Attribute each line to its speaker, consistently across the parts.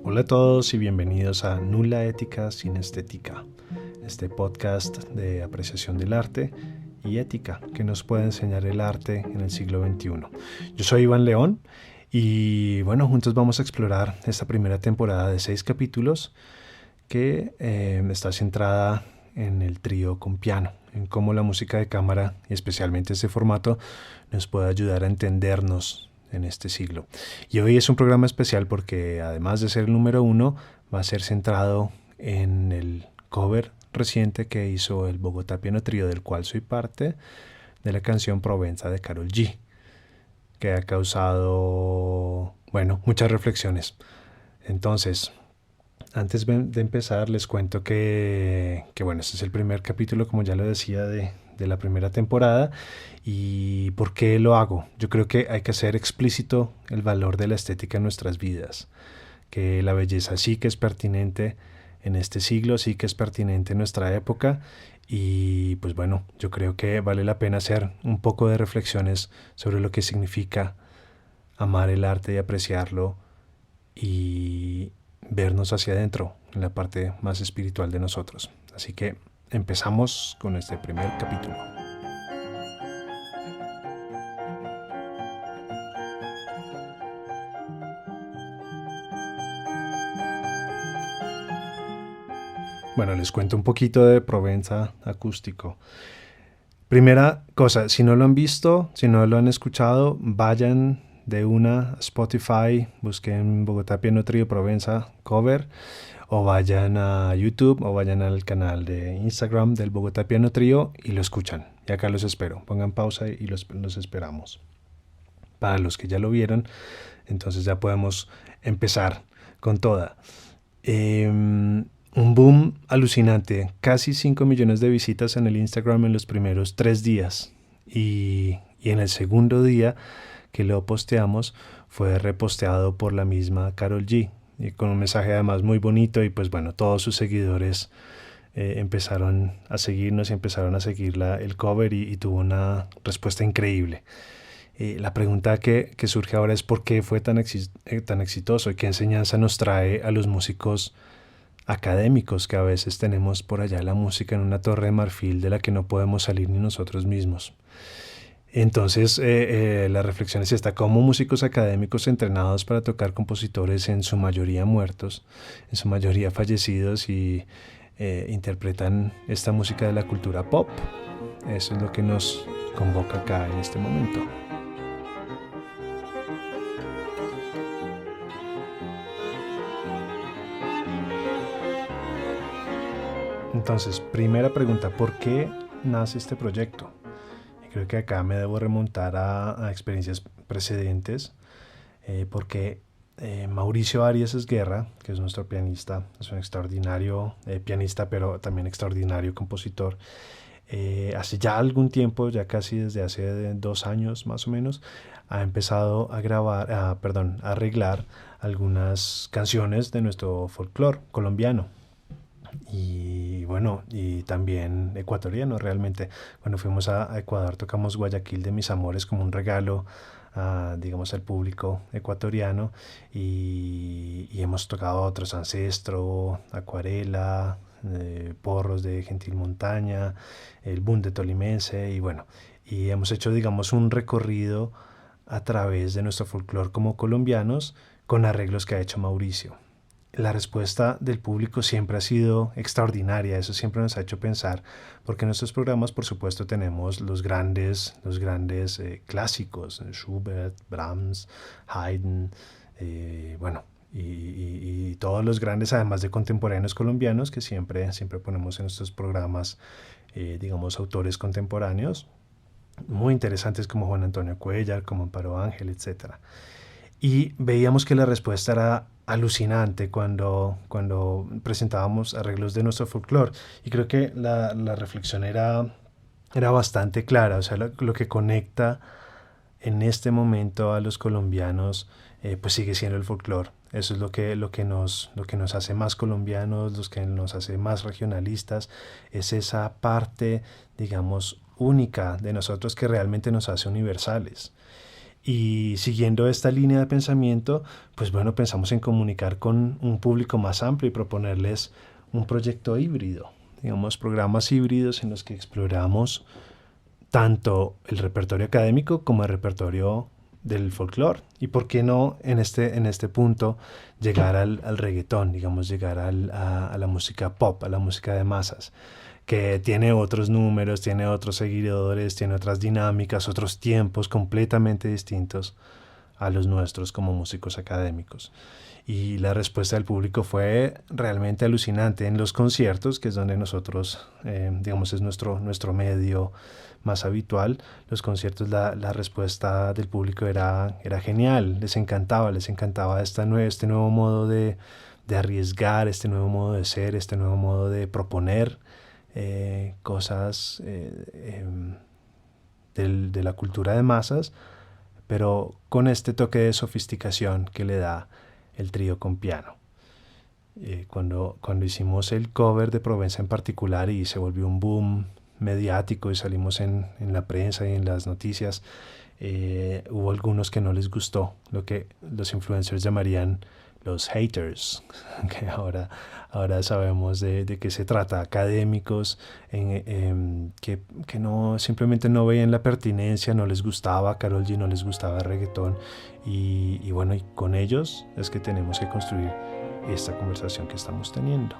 Speaker 1: Hola a todos y bienvenidos a Nula Ética sin Estética, este podcast de apreciación del arte y ética que nos puede enseñar el arte en el siglo XXI. Yo soy Iván León y bueno, juntos vamos a explorar esta primera temporada de 6 capítulos que está centrada en el trío con piano, en cómo la música de cámara y especialmente este formato nos puede ayudar a entendernos en este siglo. Y hoy es un programa especial porque además de ser el número 1, va a ser centrado en el cover reciente que hizo el Bogotá Piano Trío, del cual soy parte, de la canción Provenza de Karol G, que ha causado, bueno, muchas reflexiones. Entonces, antes de empezar, les cuento que bueno, este es el primer capítulo, como ya lo decía, de la primera temporada. ¿Y por qué lo hago? Yo creo que hay que hacer explícito el valor de la estética en nuestras vidas, que la belleza sí que es pertinente en este siglo, sí que es pertinente en nuestra época. Y pues bueno, yo creo que vale la pena hacer un poco de reflexiones sobre lo que significa amar el arte y apreciarlo y vernos hacia adentro, en la parte más espiritual de nosotros. Así que empezamos con este primer capítulo. Bueno, les cuento un poquito de Provenza acústico. Primera cosa, si no lo han visto, si no lo han escuchado, vayan de una a Spotify, busquen Bogotá Piano Trío Provenza cover, o vayan a YouTube o vayan al canal de Instagram del Bogotá Piano Trío y lo escuchan. Y acá los espero. Pongan pausa y los esperamos. Para los que ya lo vieron, entonces ya podemos empezar con toda. Un boom alucinante, casi 5 millones de visitas en el Instagram en los primeros 3 días y en el segundo día que lo posteamos fue reposteado por la misma Karol G y con un mensaje además muy bonito y pues bueno, todos sus seguidores empezaron a seguirnos y empezaron a seguir el cover y tuvo una respuesta increíble. La pregunta que surge ahora es por qué fue tan exitoso y qué enseñanza nos trae a los músicos académicos que a veces tenemos por allá la música en una torre de marfil de la que no podemos salir ni nosotros mismos. Entonces la reflexión es esta: cómo músicos académicos entrenados para tocar compositores en su mayoría muertos, en su mayoría fallecidos y interpretan esta música de la cultura pop. Eso es lo que nos convoca acá en este momento. Entonces, primera pregunta, ¿por qué nace este proyecto? Y creo que acá me debo remontar a experiencias precedentes, porque Mauricio Arias Esguerra, que es nuestro pianista, es un extraordinario pianista, pero también extraordinario compositor. Hace ya algún tiempo, ya casi desde hace 2 años más o menos, ha empezado a grabar, a arreglar algunas canciones de nuestro folclore colombiano y bueno, y también ecuatoriano realmente. Cuando fuimos a Ecuador tocamos Guayaquil de Mis Amores como un regalo digamos al público ecuatoriano y hemos tocado otros: Ancestro, Acuarela, Porros de Gentil Montaña, el Boom de Tolimense y bueno, y hemos hecho digamos un recorrido a través de nuestro folclore como colombianos con arreglos que ha hecho Mauricio. La respuesta del público siempre ha sido extraordinaria, eso siempre nos ha hecho pensar, porque en nuestros programas por supuesto tenemos los grandes clásicos, Schubert, Brahms, Haydn, bueno, y todos los grandes, además de contemporáneos colombianos que siempre ponemos en nuestros programas, digamos, autores contemporáneos muy interesantes como Juan Antonio Cuellar, como Amparo Ángel, etcétera. Y veíamos que la respuesta era alucinante cuando presentábamos arreglos de nuestro folclore. Y creo que la reflexión era bastante clara. O sea, lo que conecta en este momento a los colombianos pues sigue siendo el folclore. Eso es lo que nos hace más colombianos, lo que nos hace más regionalistas. Es esa parte, digamos, única de nosotros que realmente nos hace universales. Y siguiendo esta línea de pensamiento, pues bueno, pensamos en comunicar con un público más amplio y proponerles un proyecto híbrido, digamos, programas híbridos en los que exploramos tanto el repertorio académico como el repertorio del folclore. Y por qué no en este punto llegar al reggaetón, digamos, llegar a la música pop, a la música de masas, que tiene otros números, tiene otros seguidores, tiene otras dinámicas, otros tiempos completamente distintos a los nuestros como músicos académicos. Y la respuesta del público fue realmente alucinante en los conciertos, que es donde nosotros, digamos, es nuestro medio más habitual. Los conciertos, la respuesta del público era genial, les encantaba este nuevo modo de arriesgar, este nuevo modo de ser, este nuevo modo de proponer cosas de la cultura de masas, pero con este toque de sofisticación que le da el trío con piano. Cuando hicimos el cover de Provenza en particular y se volvió un boom mediático y salimos en la prensa y en las noticias, hubo algunos que no les gustó, lo que los influencers llamarían los haters, que ahora sabemos de qué se trata, académicos que no, simplemente no veían la pertinencia, no les gustaba Karol G, no les gustaba el reggaetón, y bueno, y con ellos es que tenemos que construir esta conversación que estamos teniendo.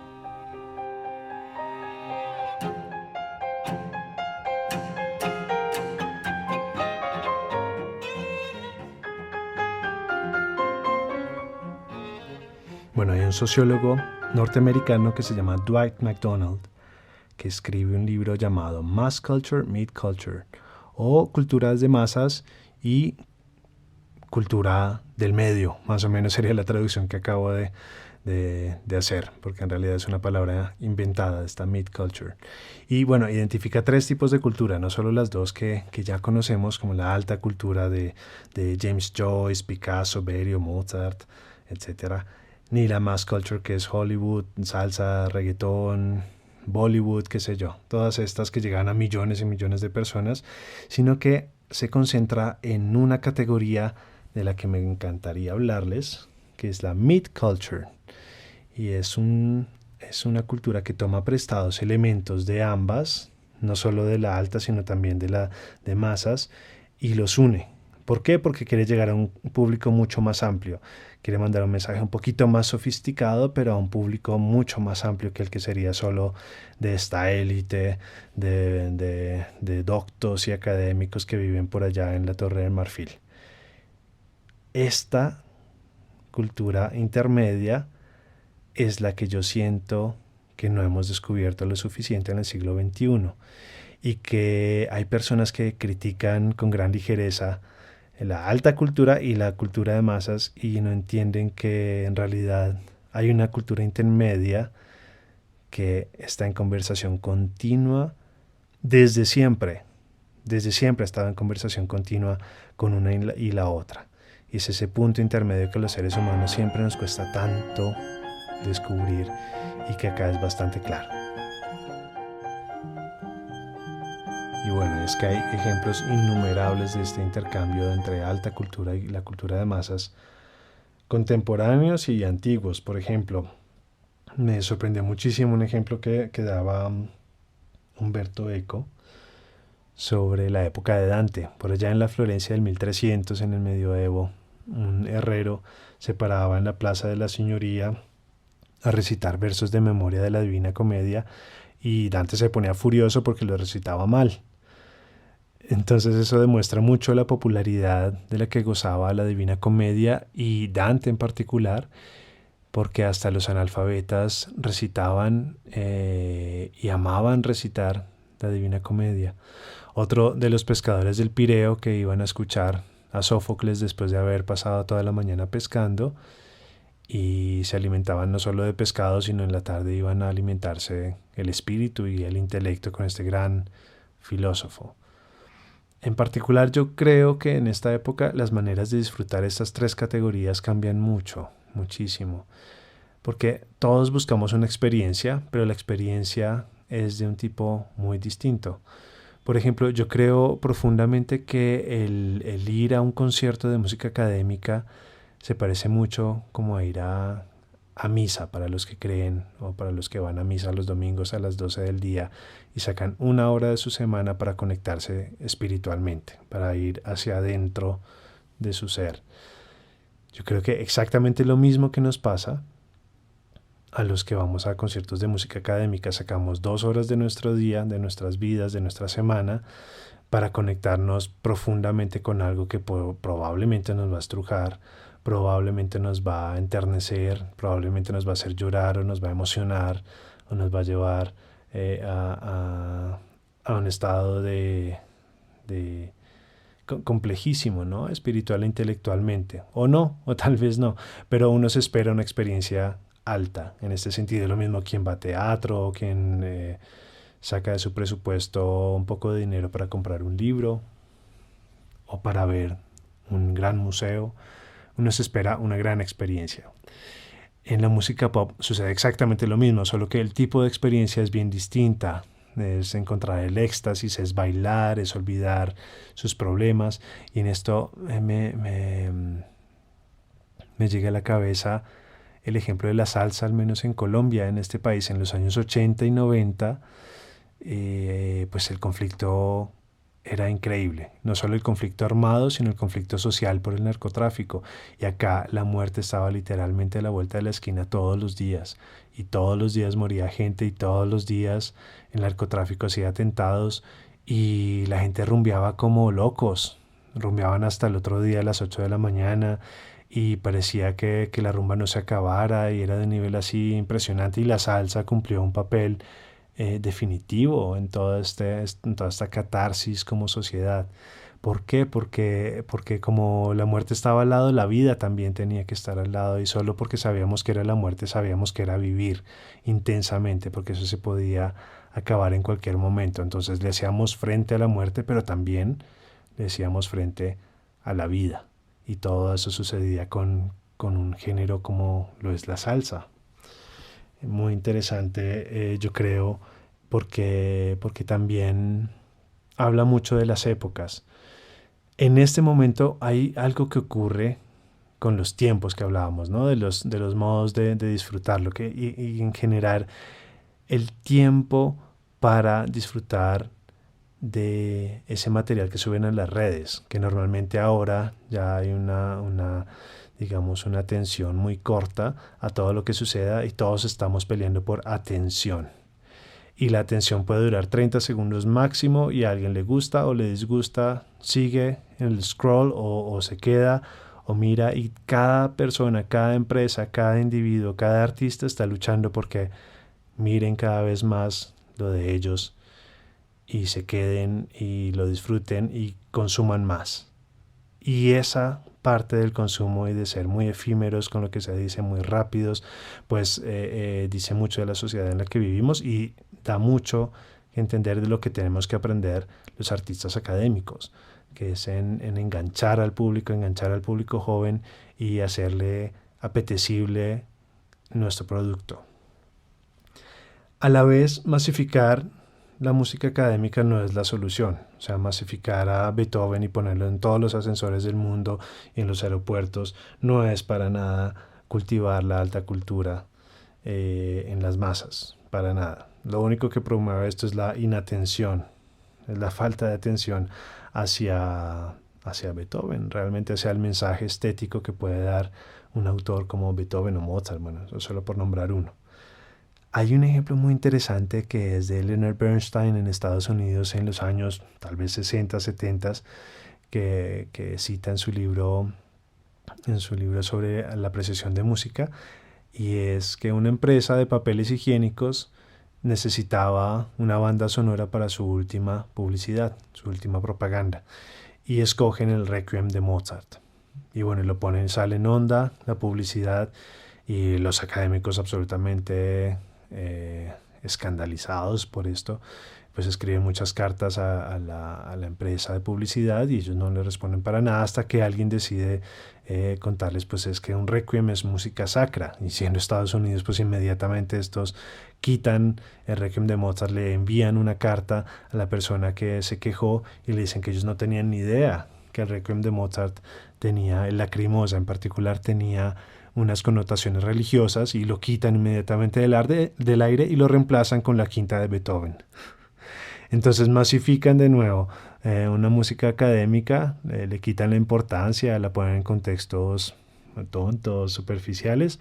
Speaker 1: Bueno, hay un sociólogo norteamericano que se llama Dwight MacDonald, que escribe un libro llamado Mass Culture, Meat Culture, o Culturas de Masas y Cultura del Medio, más o menos sería la traducción que acabo de hacer, porque en realidad es una palabra inventada, esta Meat Culture. Y bueno, identifica 3 tipos de cultura, no solo las 2 que ya conocemos, como la alta cultura de James Joyce, Picasso, Berio, Mozart, etcétera, ni la mass culture, que es Hollywood, salsa, reggaetón, Bollywood, qué sé yo, todas estas que llegan a millones y millones de personas, sino que se concentra en una categoría de la que me encantaría hablarles, que es la mid culture. Y es una cultura que toma prestados elementos de ambas, no solo de la alta, sino también de masas, y los une. ¿Por qué? Porque quiere llegar a un público mucho más amplio. Quiere mandar un mensaje un poquito más sofisticado, pero a un público mucho más amplio que el que sería solo de esta élite de doctos y académicos que viven por allá en la Torre del Marfil. Esta cultura intermedia es la que yo siento que no hemos descubierto lo suficiente en el siglo XXI, y que hay personas que critican con gran ligereza la alta cultura y la cultura de masas y no entienden que en realidad hay una cultura intermedia que está en conversación continua desde siempre ha estado en conversación continua con una y la otra, y es ese punto intermedio que a los seres humanos siempre nos cuesta tanto descubrir y que acá es bastante claro. Y bueno, es que hay ejemplos innumerables de este intercambio entre alta cultura y la cultura de masas, contemporáneos y antiguos. Por ejemplo, me sorprendió muchísimo un ejemplo que daba Umberto Eco sobre la época de Dante. Por allá en la Florencia del 1300, en el medioevo, un herrero se paraba en la Plaza de la Signoria a recitar versos de memoria de la Divina Comedia, y Dante se ponía furioso porque lo recitaba mal. Entonces eso demuestra mucho la popularidad de la que gozaba la Divina Comedia y Dante en particular, porque hasta los analfabetas recitaban y amaban recitar la Divina Comedia. Otro de los pescadores del Pireo que iban a escuchar a Sófocles después de haber pasado toda la mañana pescando, y se alimentaban no solo de pescado, sino en la tarde iban a alimentarse el espíritu y el intelecto con este gran filósofo. En particular, yo creo que en esta época las maneras de disfrutar estas 3 categorías cambian mucho, muchísimo, porque todos buscamos una experiencia, pero la experiencia es de un tipo muy distinto. Por ejemplo, yo creo profundamente que el ir a un concierto de música académica se parece mucho como a ir a misa para los que creen o para los que van a misa los domingos a las 12 del día y sacan una hora de su semana para conectarse espiritualmente, para ir hacia adentro de su ser. Yo creo que exactamente lo mismo que nos pasa a los que vamos a conciertos de música académica. Sacamos 2 horas de nuestro día, de nuestras vidas, de nuestra semana, para conectarnos profundamente con algo que probablemente nos va a estrujar, probablemente nos va a enternecer, probablemente nos va a hacer llorar o nos va a emocionar o nos va a llevar a un estado de complejísimo, ¿no? Espiritual e intelectualmente. O no, o tal vez no, pero uno se espera una experiencia alta en este sentido. Lo mismo quien va a teatro o quien saca de su presupuesto un poco de dinero para comprar un libro o para ver un gran museo. Uno se espera una gran experiencia. En la música pop sucede exactamente lo mismo, solo que el tipo de experiencia es bien distinta. Es encontrar el éxtasis, es bailar, es olvidar sus problemas. Y en esto me llega a la cabeza el ejemplo de la salsa, al menos en Colombia, en este país, en los años 80 y 90, pues el conflicto era increíble. No solo el conflicto armado, sino el conflicto social por el narcotráfico. Y acá la muerte estaba literalmente a la vuelta de la esquina todos los días. Y todos los días moría gente y todos los días el narcotráfico hacía atentados y la gente rumbeaba como locos. Rumbeaban hasta el otro día a las 8 de la mañana y parecía que la rumba no se acabara y era de nivel así impresionante y la salsa cumplió un papel definitivo en en toda esta catarsis como sociedad. ¿Por qué? Porque como la muerte estaba al lado, la vida también tenía que estar al lado y solo porque sabíamos que era la muerte, sabíamos que era vivir intensamente, porque eso se podía acabar en cualquier momento. Entonces le hacíamos frente a la muerte, pero también le hacíamos frente a la vida. Y todo eso sucedía con un género como lo es la salsa. Muy interesante, yo creo, porque también habla mucho de las épocas. En este momento hay algo que ocurre con los tiempos que hablábamos, ¿no? De los modos de disfrutarlo y en generar el tiempo para disfrutar de ese material que suben a las redes, que normalmente ahora ya hay digamos, una atención muy corta a todo lo que suceda y todos estamos peleando por atención. Y la atención puede durar 30 segundos máximo y a alguien le gusta o le disgusta, sigue en el scroll o se queda o mira y cada persona, cada empresa, cada individuo, cada artista está luchando porque miren cada vez más lo de ellos y se queden y lo disfruten y consuman más. Y esa parte del consumo y de ser muy efímeros con lo que se dice, muy rápidos, pues dice mucho de la sociedad en la que vivimos y da mucho que entender de lo que tenemos que aprender los artistas académicos, que es en enganchar al público joven y hacerle apetecible nuestro producto. A la vez, masificar la música académica no es la solución. O sea, masificar a Beethoven y ponerlo en todos los ascensores del mundo y en los aeropuertos no es para nada cultivar la alta cultura en las masas, para nada. Lo único que promueve esto es la inatención, es la falta de atención hacia Beethoven, realmente hacia el mensaje estético que puede dar un autor como Beethoven o Mozart, bueno, eso solo por nombrar uno. Hay un ejemplo muy interesante que es de Leonard Bernstein en Estados Unidos en los años tal vez 60, 70, que cita en su libro sobre la apreciación de música, y es que una empresa de papeles higiénicos necesitaba una banda sonora para su última publicidad, su última propaganda, y escogen el Requiem de Mozart. Y bueno, lo ponen, sale en onda la publicidad y los académicos absolutamente escandalizados por esto, pues escriben muchas cartas a la empresa de publicidad y ellos no le responden para nada hasta que alguien decide contarles pues es que un requiem es música sacra, y siendo Estados Unidos pues inmediatamente estos quitan el requiem de Mozart, le envían una carta a la persona que se quejó y le dicen que ellos no tenían ni idea que el requiem de Mozart tenía, el Lacrimosa en particular tenía unas connotaciones religiosas, y lo quitan inmediatamente del aire y lo reemplazan con la quinta de Beethoven. Entonces masifican de nuevo una música académica, le quitan la importancia, la ponen en contextos tontos, superficiales,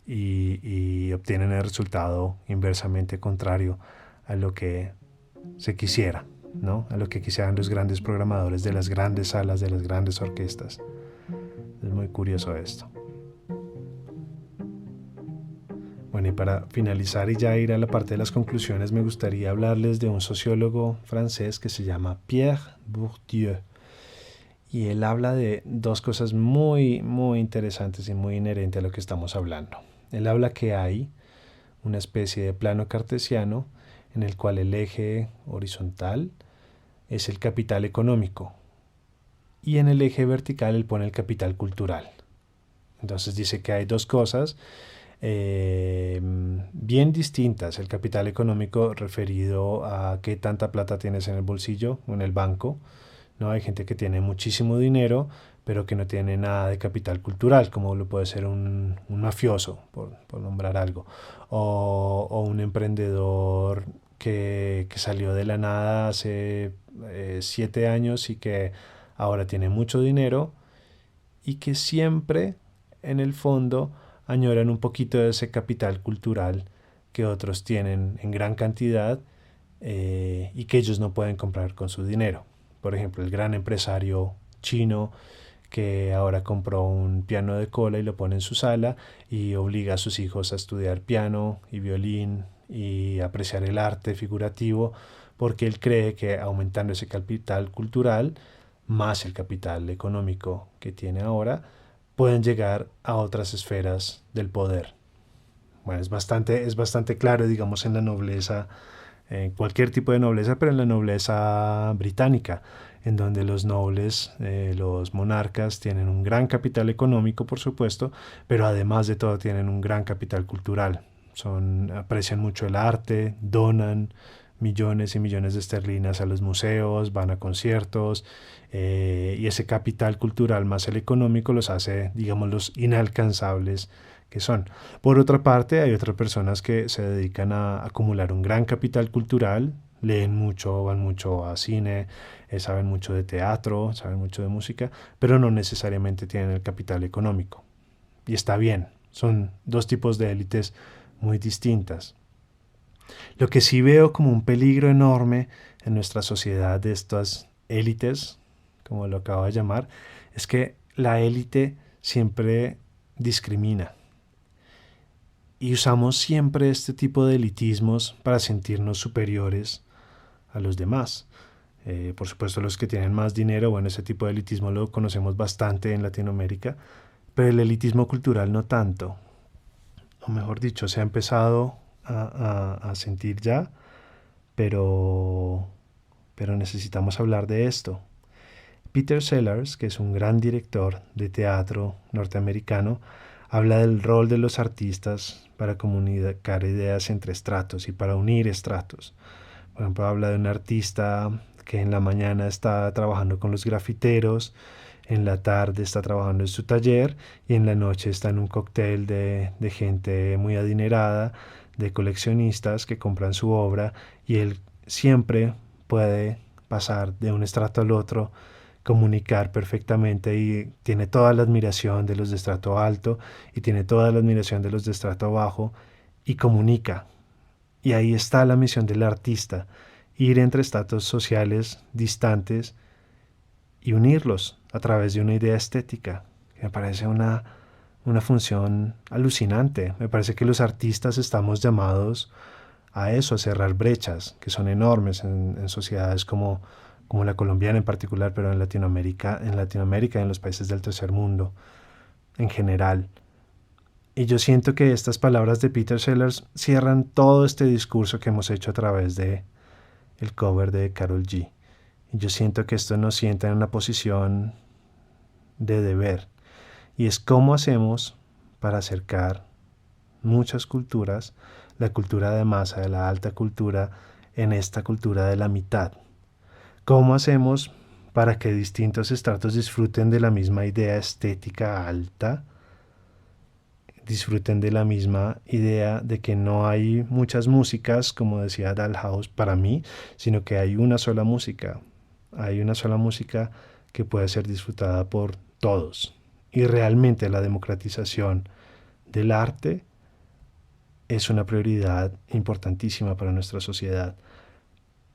Speaker 1: y obtienen el resultado inversamente contrario a lo que se quisiera, ¿no? A lo que quisieran los grandes programadores de las grandes salas, de las grandes orquestas. Es muy curioso esto. Bueno, y para finalizar y ya ir a la parte de las conclusiones, me gustaría hablarles de un sociólogo francés que se llama Pierre Bourdieu. Y él habla de dos cosas muy, muy interesantes y muy inherentes a lo que estamos hablando. Él habla que hay una especie de plano cartesiano en el cual el eje horizontal es el capital económico y en el eje vertical él pone el capital cultural. Entonces dice que hay dos cosas bien distintas: el capital económico referido a qué tanta plata tienes en el bolsillo o en el banco, ¿no? Hay gente que tiene muchísimo dinero pero que no tiene nada de capital cultural, como lo puede ser un mafioso, por nombrar algo, o un emprendedor que salió de la nada hace 7 años y que ahora tiene mucho dinero y que siempre en el fondo añoran un poquito de ese capital cultural que otros tienen en gran cantidad y que ellos no pueden comprar con su dinero. Por ejemplo, el gran empresario chino que ahora compró un piano de cola y lo pone en su sala y obliga a sus hijos a estudiar piano y violín y apreciar el arte figurativo, porque él cree que aumentando ese capital cultural más el capital económico que tiene ahora, pueden llegar a otras esferas del poder. Bueno, es bastante claro, digamos, en la nobleza, en cualquier tipo de nobleza, pero en la nobleza británica, en donde los nobles, los monarcas, tienen un gran capital económico, por supuesto, pero además de todo tienen un gran capital cultural. Aprecian mucho el arte, donan millones y millones de esterlinas a los museos, van a conciertos, y ese capital cultural más el económico los hace, digamos, los inalcanzables que son. Por otra parte, hay otras personas que se dedican a acumular un gran capital cultural, leen mucho, van mucho a cine, saben mucho de teatro, saben mucho de música, pero no necesariamente tienen el capital económico. Y está bien, son dos tipos de élites muy distintas. Lo que sí veo como un peligro enorme en nuestra sociedad de estas élites, como lo acabo de llamar, es que la élite siempre discrimina. Y usamos siempre este tipo de elitismos para sentirnos superiores a los demás. Por supuesto, los que tienen más dinero, bueno, ese tipo de elitismo lo conocemos bastante en Latinoamérica, pero el elitismo cultural no tanto. O mejor dicho, se ha empezado a sentir ya, pero necesitamos hablar de esto. Peter Sellers, que es un gran director de teatro norteamericano, habla del rol de los artistas para comunicar ideas entre estratos y para unir estratos. Por ejemplo, habla de un artista que en la mañana está trabajando con los grafiteros, en la tarde está trabajando en su taller y en la noche está en un cóctel de gente muy adinerada, de coleccionistas que compran su obra, y él siempre puede pasar de un estrato al otro, comunicar perfectamente, y tiene toda la admiración de los de estrato alto y tiene toda la admiración de los de estrato bajo y comunica. Y ahí está la misión del artista: ir entre estratos sociales distantes y unirlos a través de una idea estética. Me parece una función alucinante. Me parece que los artistas estamos llamados a eso, a cerrar brechas que son enormes en sociedades como la colombiana en particular, pero en Latinoamérica y en los países del tercer mundo en general. Y yo siento que estas palabras de Peter Sellers cierran todo este discurso que hemos hecho a través de el cover de Karol G. Y yo siento que esto nos sienta en una posición de deber. Y es cómo hacemos para acercar muchas culturas, la cultura de masa, de la alta cultura, en esta cultura de la mitad. ¿Cómo hacemos para que distintos estratos disfruten de la misma idea estética alta? Disfruten de la misma idea de que no hay muchas músicas, como decía Dalhouse, para mí, sino que hay una sola música. Hay una sola música que puede ser disfrutada por todos. Y realmente la democratización del arte es una prioridad importantísima para nuestra sociedad.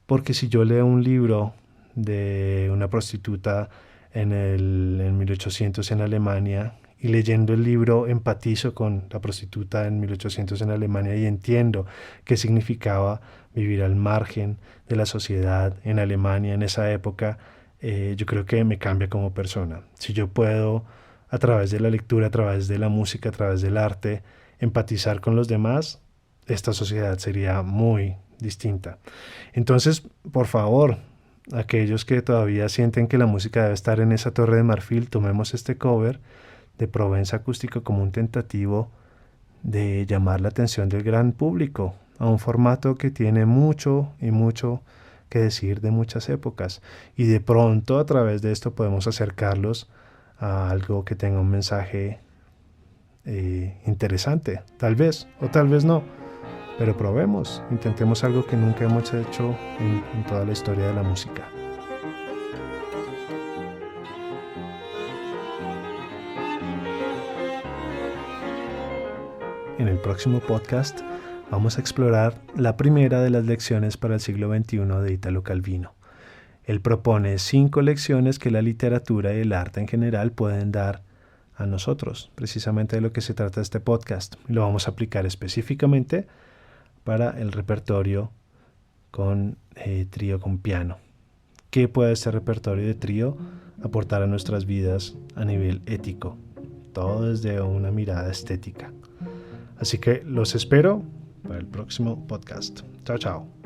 Speaker 1: Porque si yo leo un libro de una prostituta en 1800 en Alemania, y leyendo el libro empatizo con la prostituta en 1800 en Alemania y entiendo qué significaba vivir al margen de la sociedad en Alemania en esa época, yo creo que me cambia como persona. Si yo puedo, a través de la lectura, a través de la música, a través del arte, empatizar con los demás, esta sociedad sería muy distinta. Entonces, por favor, aquellos que todavía sienten que la música debe estar en esa torre de marfil, tomemos este cover de Provence Acústico como un tentativo de llamar la atención del gran público a un formato que tiene mucho y mucho que decir de muchas épocas, y de pronto a través de esto podemos acercarlos a algo que tenga un mensaje interesante, tal vez o tal vez no, pero probemos, intentemos algo que nunca hemos hecho en toda la historia de la música. En el próximo podcast vamos a explorar la primera de las lecciones para el siglo XXI de Italo Calvino. Él propone 5 lecciones que la literatura y el arte en general pueden dar a nosotros, precisamente de lo que se trata este podcast. Lo vamos a aplicar específicamente para el repertorio con trío con piano. ¿Qué puede este repertorio de trío aportar a nuestras vidas a nivel ético? Todo desde una mirada estética. Así que los espero para el próximo podcast. Chao, chao.